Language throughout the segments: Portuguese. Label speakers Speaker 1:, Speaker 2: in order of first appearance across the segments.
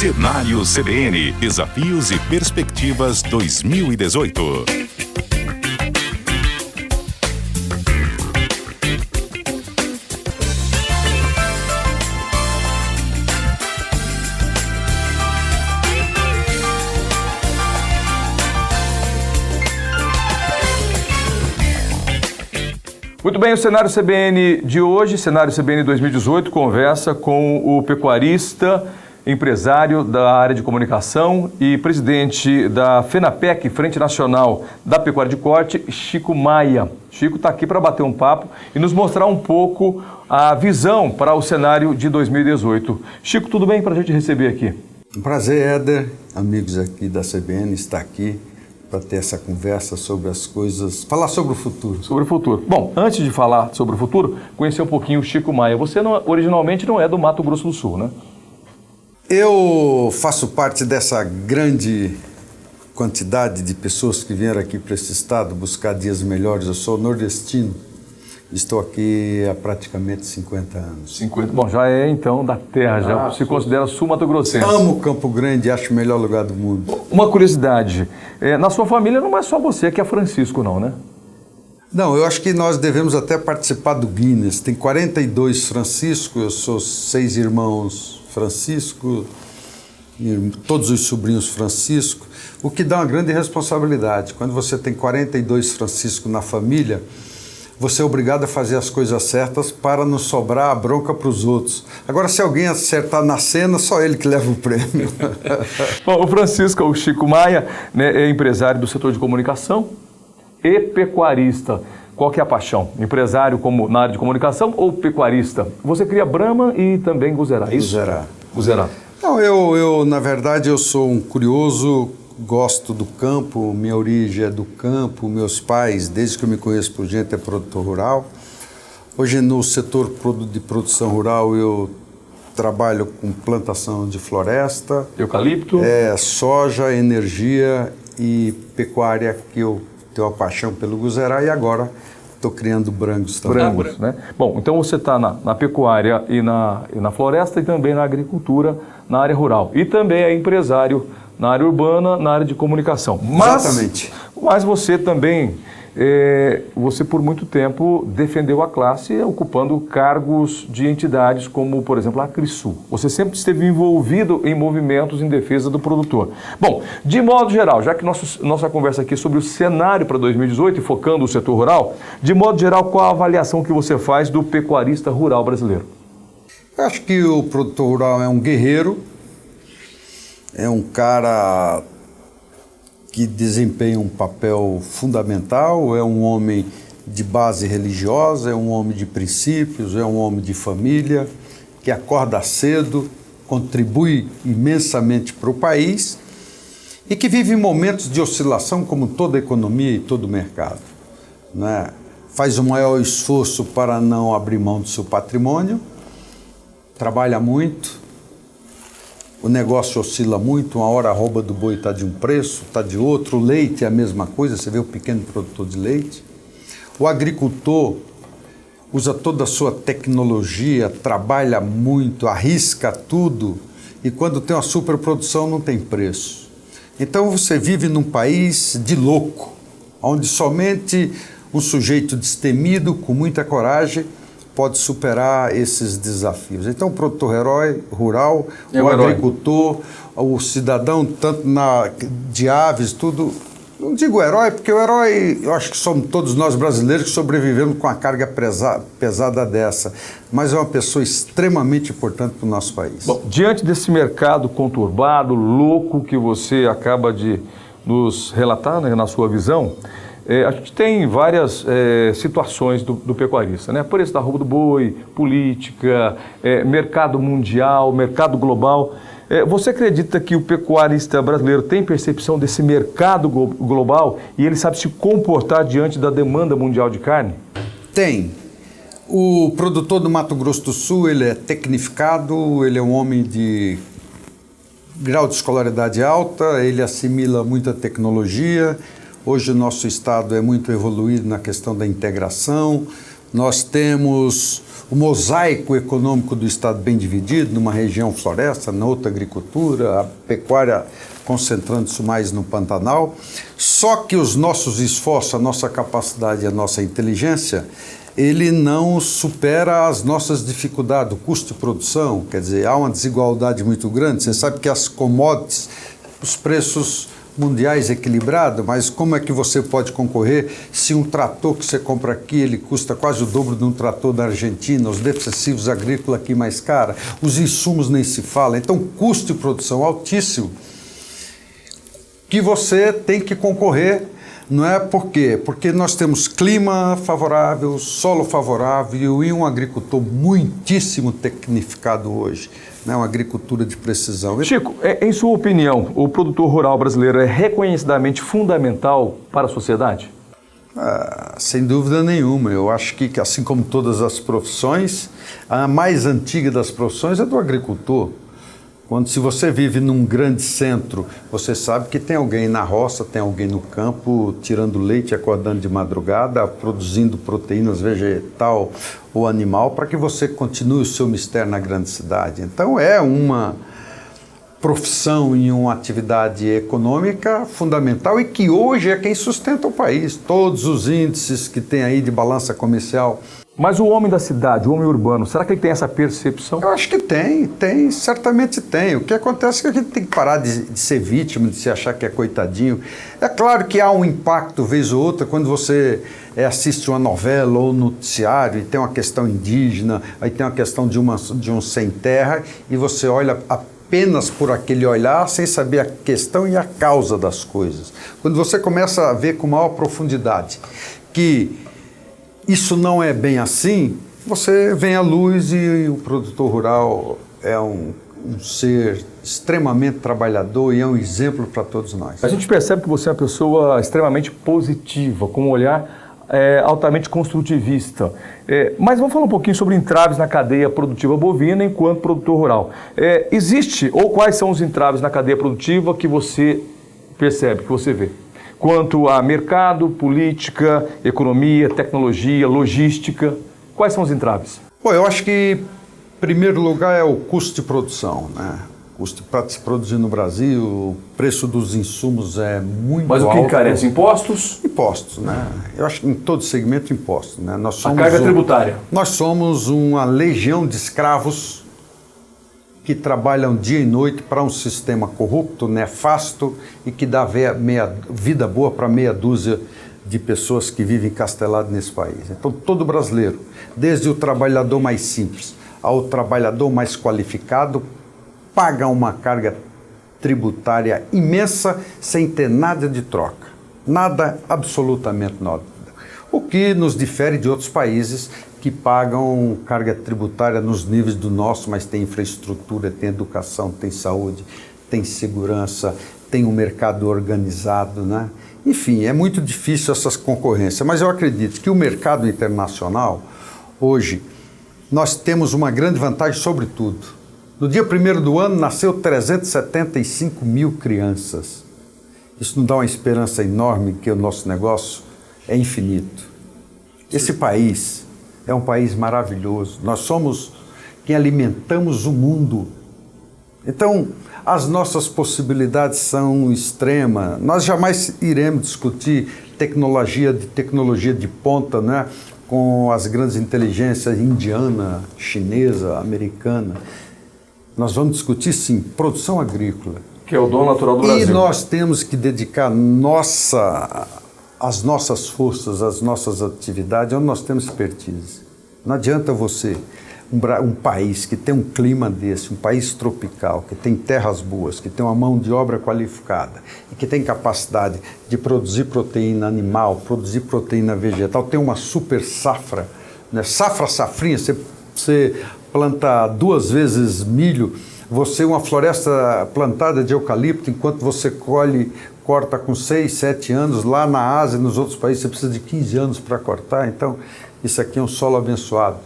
Speaker 1: Cenário CBN, Desafios e Perspectivas 2018.
Speaker 2: Muito bem, o Cenário CBN de hoje, Cenário CBN 2018, conversa com o pecuarista, empresário da área de comunicação e presidente da FENAPEC, Frente Nacional da Pecuária de Corte, Chico Maia. Chico está aqui para bater um papo e nos mostrar um pouco a visão para o cenário de 2018. Chico, tudo bem para a gente receber aqui?
Speaker 3: Um prazer, Éder, amigos aqui da CBN, estar aqui para ter essa conversa sobre as coisas, falar sobre o futuro.
Speaker 2: Sobre o futuro. Bom, antes de falar sobre o futuro, conhecer um pouquinho o Chico Maia. Você originalmente não é do Mato Grosso do Sul, né?
Speaker 3: Eu faço parte dessa grande quantidade de pessoas que vieram aqui para esse estado buscar dias melhores. Eu sou nordestino, estou aqui há praticamente 50 anos.
Speaker 2: 50, bom, já é então da terra, já se considera sul-mato-grossense.
Speaker 3: Amo Campo Grande, acho o melhor lugar do mundo.
Speaker 2: Uma curiosidade, na sua família não é só você que é Francisco não, né?
Speaker 3: Não, eu acho que nós devemos até participar do Guinness. Tem 42 Francisco, eu sou 6 irmãos Francisco, todos os sobrinhos Francisco, o que dá uma grande responsabilidade. Quando você tem 42 Francisco na família, você é obrigado a fazer as coisas certas para não sobrar a bronca para os outros. Agora, se alguém acertar na cena, só ele que leva o prêmio.
Speaker 2: Bom, o Francisco, o Chico Maia, né, é empresário do setor de comunicação e pecuarista. Qual que é a paixão? Empresário como na área de comunicação ou pecuarista? Você cria Brahma e também Guzerá, isso? Guzerá.
Speaker 3: Não, eu, na verdade, eu sou um curioso, gosto do campo, minha origem é do campo, meus pais, desde que eu me conheço por gente, é produtor rural. Hoje, no setor de produção rural, eu trabalho com plantação de floresta.
Speaker 2: Eucalipto?
Speaker 3: Soja, energia e pecuária, que eu tenho uma paixão pelo Guzerá e agora estou criando brangos também.
Speaker 2: Brangos, né? Bom, então você está na pecuária e na floresta e também na agricultura, na área rural. E também é empresário na área urbana, na área de comunicação.
Speaker 3: Exatamente.
Speaker 2: Mas você também, você por muito tempo defendeu a classe ocupando cargos de entidades como, por exemplo, a Acrisul. Você sempre esteve envolvido em movimentos em defesa do produtor. Bom, de modo geral, já que nossa conversa aqui é sobre o cenário para 2018 e focando o setor rural, de modo geral, qual a avaliação que você faz do pecuarista rural brasileiro?
Speaker 3: Eu acho que o produtor rural é um guerreiro, é um cara que desempenha um papel fundamental, é um homem de base religiosa, é um homem de princípios, é um homem de família, que acorda cedo, contribui imensamente para o país e que vive momentos de oscilação como toda a economia e todo o mercado, né? Faz o maior esforço para não abrir mão do seu patrimônio, trabalha muito. O negócio oscila muito, uma hora a arroba do boi está de um preço, está de outro, o leite é a mesma coisa, você vê o pequeno produtor de leite. O agricultor usa toda a sua tecnologia, trabalha muito, arrisca tudo e quando tem uma superprodução não tem preço. Então você vive num país de louco, onde somente um sujeito destemido, com muita coragem, pode superar esses desafios. Então, o produtor rural, o agricultor, o cidadão, tanto de aves, tudo. Não digo herói, porque o herói, eu acho que somos todos nós brasileiros que sobrevivemos com a carga pesada dessa. Mas é uma pessoa extremamente importante para o nosso país.
Speaker 2: Bom, diante desse mercado conturbado, louco, que você acaba de nos relatar, né, na sua visão, a gente tem várias situações do pecuarista, né? Preço da arroba do boi, política, mercado mundial, mercado global. Você acredita que o pecuarista brasileiro tem percepção desse mercado global e ele sabe se comportar diante da demanda mundial de carne?
Speaker 3: Tem. O produtor do Mato Grosso do Sul, ele é tecnificado, ele é um homem de grau de escolaridade alta, ele assimila muita tecnologia. Hoje o nosso estado é muito evoluído na questão da integração, nós temos o mosaico econômico do Estado bem dividido, numa região floresta, na outra agricultura, a pecuária concentrando-se mais no Pantanal. Só que os nossos esforços, a nossa capacidade e a nossa inteligência, ele não supera as nossas dificuldades, o custo de produção. Quer dizer, há uma desigualdade muito grande. Você sabe que as commodities, os preços mundiais equilibrados, mas como é que você pode concorrer se um trator que você compra aqui, ele custa quase o dobro de um trator da Argentina, os defensivos agrícolas aqui mais caros, os insumos nem se fala. Então, custo de produção altíssimo, que você tem que concorrer. Não é por quê? Porque nós temos clima favorável, solo favorável e um agricultor muitíssimo tecnificado hoje, né? Uma agricultura de precisão.
Speaker 2: Chico, em sua opinião, o produtor rural brasileiro é reconhecidamente fundamental para a sociedade?
Speaker 3: Sem dúvida nenhuma. Eu acho que, assim como todas as profissões, a mais antiga das profissões é do agricultor. Se você vive num grande centro, você sabe que tem alguém na roça, tem alguém no campo, tirando leite, acordando de madrugada, produzindo proteínas vegetal ou animal, para que você continue o seu mistério na grande cidade. Então é uma profissão e uma atividade econômica fundamental e que hoje é quem sustenta o país. Todos os índices que tem aí de balança comercial.
Speaker 2: Mas o homem da cidade, o homem urbano, será que ele tem essa percepção?
Speaker 3: Eu acho que tem, certamente tem. O que acontece é que a gente tem que parar de ser vítima, de se achar que é coitadinho. É claro que há um impacto, vez ou outra, quando você assiste uma novela ou um noticiário e tem uma questão indígena, aí tem uma questão de um sem terra, e você olha apenas por aquele olhar, sem saber a questão e a causa das coisas. Quando você começa a ver com maior profundidade que isso não é bem assim, você vem à luz e o produtor rural é um ser extremamente trabalhador e é um exemplo para todos nós.
Speaker 2: A gente percebe que você é uma pessoa extremamente positiva, com um olhar altamente construtivista. Mas vamos falar um pouquinho sobre entraves na cadeia produtiva bovina enquanto produtor rural. Existe, ou quais são os entraves na cadeia produtiva que você percebe, que você vê? Quanto a mercado, política, economia, tecnologia, logística, quais são os entraves?
Speaker 3: Eu acho que, em primeiro lugar, é o custo de produção, né? O custo para se produzir no Brasil, o preço dos insumos é muito alto.
Speaker 2: Mas o que encarece? Impostos?
Speaker 3: Impostos, né? Eu acho que em todo segmento, impostos, né? Nós somos
Speaker 2: a carga tributária.
Speaker 3: Nós somos uma legião de escravos que trabalham dia e noite para um sistema corrupto, nefasto e que dá vida boa para meia dúzia de pessoas que vivem encasteladas nesse país. Então, todo brasileiro, desde o trabalhador mais simples ao trabalhador mais qualificado, paga uma carga tributária imensa sem ter nada de troca. Nada, absolutamente nada. O que nos difere de outros países que pagam carga tributária nos níveis do nosso, mas tem infraestrutura, tem educação, tem saúde, tem segurança, tem um mercado organizado, né? Enfim, é muito difícil essas concorrências, mas eu acredito que o mercado internacional, hoje, nós temos uma grande vantagem sobre tudo. No dia 1º do ano, nasceu 375 mil crianças. Isso nos dá uma esperança enorme que o nosso negócio é infinito. Esse país é um país maravilhoso. Nós somos quem alimentamos o mundo. Então, as nossas possibilidades são extremas. Nós jamais iremos discutir tecnologia de ponta, né, com as grandes inteligências indiana, chinesa, americana. Nós vamos discutir, sim, produção agrícola.
Speaker 2: Que é o dom natural do Brasil.
Speaker 3: E nós temos que dedicar as nossas forças, as nossas atividades, onde nós temos expertise. Não adianta você, um país que tem um clima desse, um país tropical, que tem terras boas, que tem uma mão de obra qualificada e que tem capacidade de produzir proteína animal, produzir proteína vegetal, tem uma super safra, né? Safrinha, você planta 2 vezes milho, você uma floresta plantada de eucalipto, enquanto você corta com 6, 7 anos, lá na Ásia e nos outros países você precisa de 15 anos para cortar. Então, isso aqui é um solo abençoado.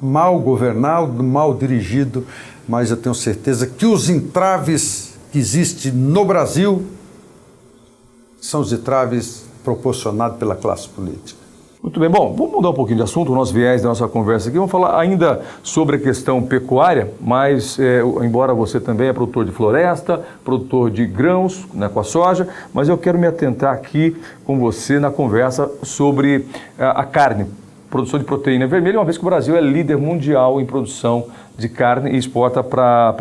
Speaker 3: Mal governado, mal dirigido, mas eu tenho certeza que os entraves que existem no Brasil são os entraves proporcionados pela classe política.
Speaker 2: Muito bem, bom, vamos mudar um pouquinho de assunto, o nosso viés da nossa conversa aqui. Vamos falar ainda sobre a questão pecuária, mas embora você também é produtor de floresta, produtor de grãos, né, com a soja, mas eu quero me atentar aqui com você na conversa sobre a carne, produção de proteína vermelha, uma vez que o Brasil é líder mundial em produção de carne e exporta para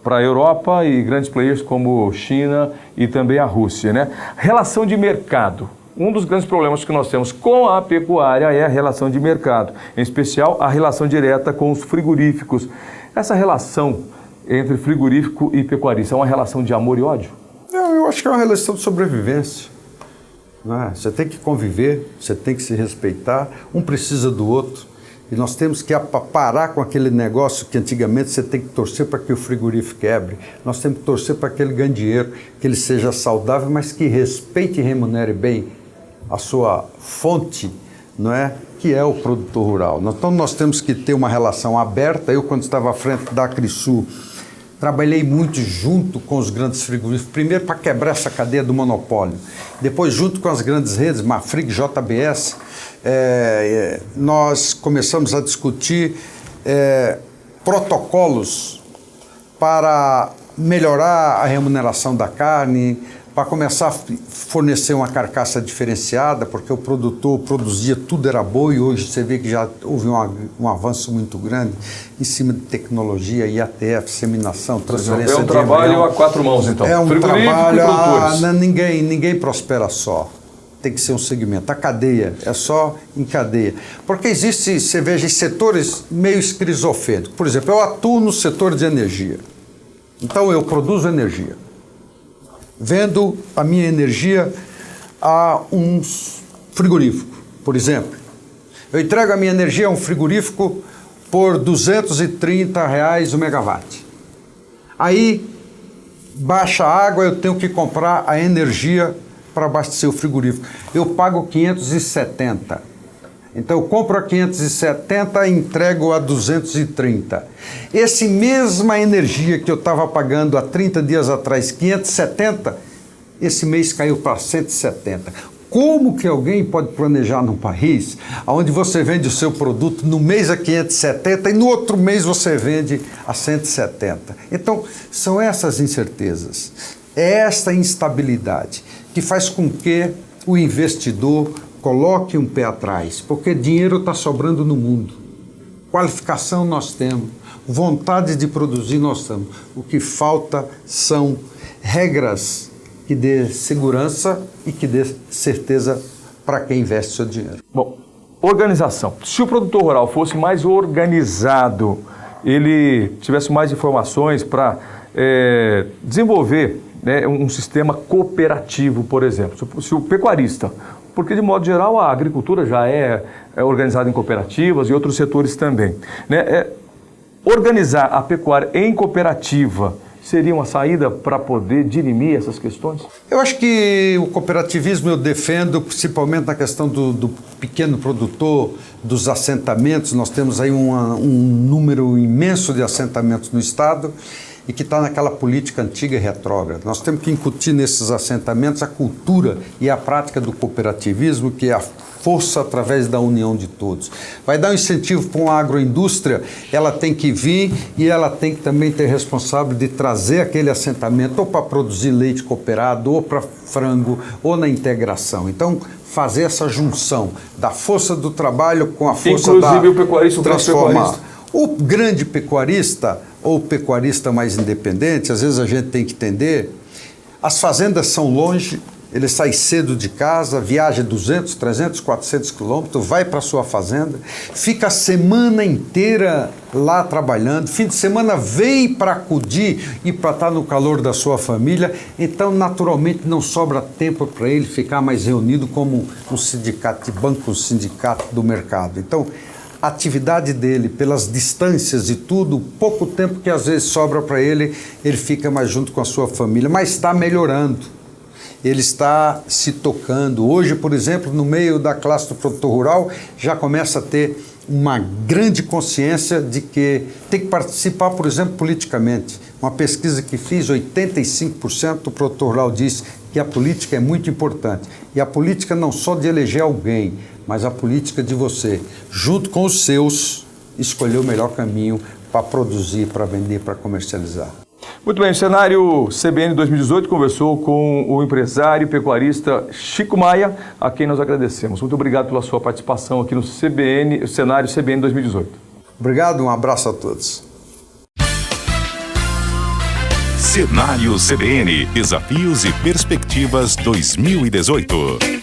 Speaker 2: a Europa e grandes players como China e também a Rússia, né? Relação de mercado. Um dos grandes problemas que nós temos com a pecuária é a relação de mercado, em especial a relação direta com os frigoríficos. Essa relação entre frigorífico e pecuarista é uma relação de amor e ódio?
Speaker 3: Não, eu acho que é uma relação de sobrevivência. Não é? Você tem que conviver, você tem que se respeitar, um precisa do outro. E nós temos que parar com aquele negócio que antigamente você tem que torcer para que o frigorífico quebre. Nós temos que torcer para que ele ganhe dinheiro, que ele seja saudável, mas que respeite e remunere bem a sua fonte, não é? Que é o produtor rural. Então nós temos que ter uma relação aberta. Eu, quando estava à frente da Acrisul, trabalhei muito junto com os grandes frigoríficos, primeiro para quebrar essa cadeia do monopólio, depois junto com as grandes redes, Marfrig, JBS, nós começamos a discutir protocolos para melhorar a remuneração da carne, para começar a fornecer uma carcaça diferenciada, porque o produtor produzia, tudo era boi, e hoje você vê que já houve um avanço muito grande em cima de tecnologia, IATF, seminação, transferência de embrião.
Speaker 2: É um trabalho a quatro mãos, então.
Speaker 3: É um trabalho, ninguém prospera só. Tem que ser um segmento. A cadeia é só em cadeia. Porque existe, você veja, setores meio esquizofrênicos. Por exemplo, eu atuo no setor de energia. Então eu produzo energia. Vendo a minha energia a um frigorífico, por exemplo. Eu entrego a minha energia a um frigorífico por R$230 o megawatt. Aí, baixa a água, eu tenho que comprar a energia para abastecer o frigorífico. Eu pago 570. Então eu compro a 570 e entrego a 230. Essa mesma energia que eu estava pagando há 30 dias atrás, 570, esse mês caiu para 170. Como que alguém pode planejar num país onde você vende o seu produto no mês a 570 e no outro mês você vende a 170? Então, são essas incertezas, é essa instabilidade que faz com que o investidor coloque um pé atrás, porque dinheiro está sobrando no mundo, qualificação nós temos, vontade de produzir nós temos. O que falta são regras que dê segurança e que dê certeza para quem investe seu dinheiro.
Speaker 2: Bom, organização. Se o produtor rural fosse mais organizado, ele tivesse mais informações para desenvolver, né, um sistema cooperativo, por exemplo. Se o pecuarista, porque de modo geral a agricultura já é organizada em cooperativas e outros setores também, né? Organizar a pecuária em cooperativa seria uma saída para poder dirimir essas questões?
Speaker 3: Eu acho que o cooperativismo eu defendo principalmente na questão do pequeno produtor, dos assentamentos. Nós temos aí um número imenso de assentamentos no estado e que está naquela política antiga e retrógrada. Nós temos que incutir nesses assentamentos a cultura e a prática do cooperativismo, que é a força através da união de todos. Vai dar um incentivo para uma agroindústria, ela tem que vir e ela tem que também ter responsável de trazer aquele assentamento ou para produzir leite cooperado, ou para frango, ou na integração. Então, fazer essa junção da força do trabalho com a força
Speaker 2: inclusive o pecuarista,
Speaker 3: transformar. O grande pecuarista, ou pecuarista mais independente, às vezes a gente tem que entender, as fazendas são longe, ele sai cedo de casa, viaja 200, 300, 400 quilômetros, vai para a sua fazenda, fica a semana inteira lá trabalhando, fim de semana vem para acudir e para estar no calor da sua família, então naturalmente não sobra tempo para ele ficar mais reunido como um sindicato de banco, um sindicato do mercado. Então, a atividade dele, pelas distâncias e tudo, pouco tempo que às vezes sobra para ele, ele fica mais junto com a sua família, mas está melhorando. Ele está se tocando. Hoje, por exemplo, no meio da classe do produtor rural, já começa a ter uma grande consciência de que tem que participar, por exemplo, politicamente. Uma pesquisa que fiz, 85% do produtor rural diz que a política é muito importante. E a política não só de eleger alguém, mas a política de você, junto com os seus, escolher o melhor caminho para produzir, para vender, para comercializar.
Speaker 2: Muito bem, o cenário CBN 2018 conversou com o empresário e pecuarista Chico Maia, a quem nós agradecemos. Muito obrigado pela sua participação aqui no cenário CBN 2018.
Speaker 3: Obrigado, um abraço a todos.
Speaker 1: Cenário CBN, Desafios e Perspectivas 2018.